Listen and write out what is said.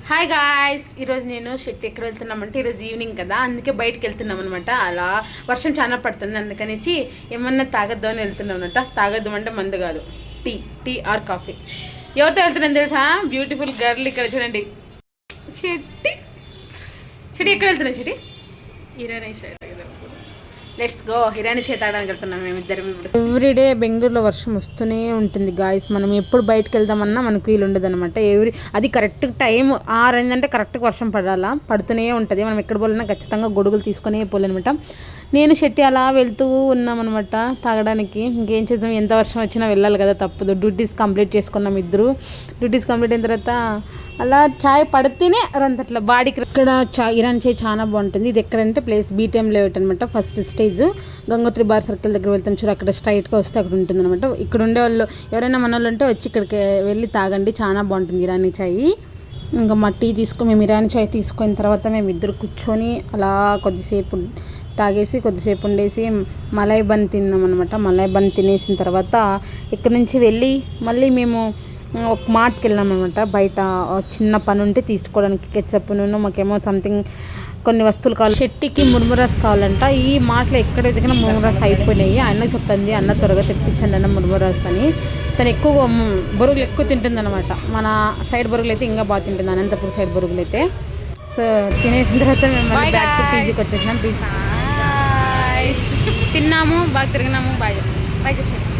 Hi guys, ఈరోజు నేను షెట్టి ఎక్కడ వెళ్తున్నామంటే ఈరోజు ఈవినింగ్ కదా, అందుకే బయటకు వెళ్తున్నాం అనమాట. అలా వర్షం చాలా పడుతుంది, అందుకనేసి ఏమన్నా తాగద్దామని వెళ్తున్నాం అనమాట. తాగద్దాం అంటే మందు కాదు, టీ ఆర్ కాఫీ. ఎవరితో వెళ్తున్నాను తెలుసా? బ్యూటిఫుల్ గర్ల్ ఇక్కడ చూడండి. షెట్టి ఎక్కడ వెళ్తున్నాం? Shetty Irani side. Let's go. హిరాని చేతాడానికి వెళ్తున్నాం మేమిద్దరం. ఇప్పుడు ఎవ్రీడే బెంగళూరులో వర్షం వస్తూనే ఉంటుంది గాయస్. మనం ఎప్పుడు బయటకు వెళ్దామన్నా మనకు వీలు ఉండదు అనమాట. అది కరెక్ట్ టైం 6 అయిందంటే కరెక్ట్గా వర్షం పడుతూనే ఉంటుంది. మనం ఎక్కడ పోలన్నా ఖచ్చితంగా గొడుగులు తీసుకునే పోలేనమాట. నేను షెట్టి అలా వెళ్తూ ఉన్నామన్నమాట తాగడానికి. ఇంకేం చేద్దాం, ఎంత వర్షం వచ్చినా వెళ్ళాలి కదా, తప్పదు. డ్యూటీస్ కంప్లీట్ చేసుకున్నాం ఇద్దరు. డ్యూటీస్ కంప్లీట్ అయిన తర్వాత అలా చాయ్ పడితేనే అంతట్లా బాడీకి. ఇక్కడ ఇరాన్ చాయ్ చాలా బాగుంటుంది. ఇది ఎక్కడంటే ప్లేస్ బీటీఎం లేఅవుట్ అనమాట. First stage Gangotri bar circle దగ్గర వెళ్తాం చూడు, అక్కడ స్ట్రైట్గా వస్తే అక్కడ ఉంటుంది అనమాట. ఇక్కడ ఉండే వాళ్ళు ఎవరైనా మన వాళ్ళు ఉంటే వచ్చి ఇక్కడికి వెళ్ళి తాగండి, చాలా బాగుంటుంది ఇరానీ చాయ్. ఇంకా మా టీ మేము ఇరానీ చాయ్ తీసుకున్న తర్వాత మేము ఇద్దరు కూర్చొని అలా కొద్దిసేపు తాగేసి కొద్దిసేపు ఉండేసి మలై బన్ తిన్నాం అనమాట. మలై బన్ తినేసిన తర్వాత ఇక్కడ నుంచి వెళ్ళి మళ్ళీ మేము ఒక మార్ట్కి వెళ్ళాం అనమాట. బయట చిన్న పని ఉంటే తీసుకోవడానికి కెచప్ మాకేమో సంథింగ్ కొన్ని వస్తువులు కావాలి. షెట్టికి ముర్మురాస్ కావాలంట. ఈ మార్ట్లో ఎక్కడ వెతికినా ముర్మురాస్ అయిపోయినాయి. అన్న చెప్తుంది, అన్న త్వరగా తెప్పించండి అన్న ముర్మురాస్ అని. తను ఎక్కువ బొరుగులు ఎక్కువ తింటుంది అనమాట. మన సైడ్ బొరుగులు అయితే ఇంకా బాగా తింటుంది, అనంతపూర్ సైడ్ బొరుగులు అయితే. సో తినేసిన తర్వాత మేము మళ్ళీ బ్యాక్ టు పీజీకి వచ్చేసినాం. తిన్నాము, బాగా తిరిగినాము. బాగా చెప్పండి.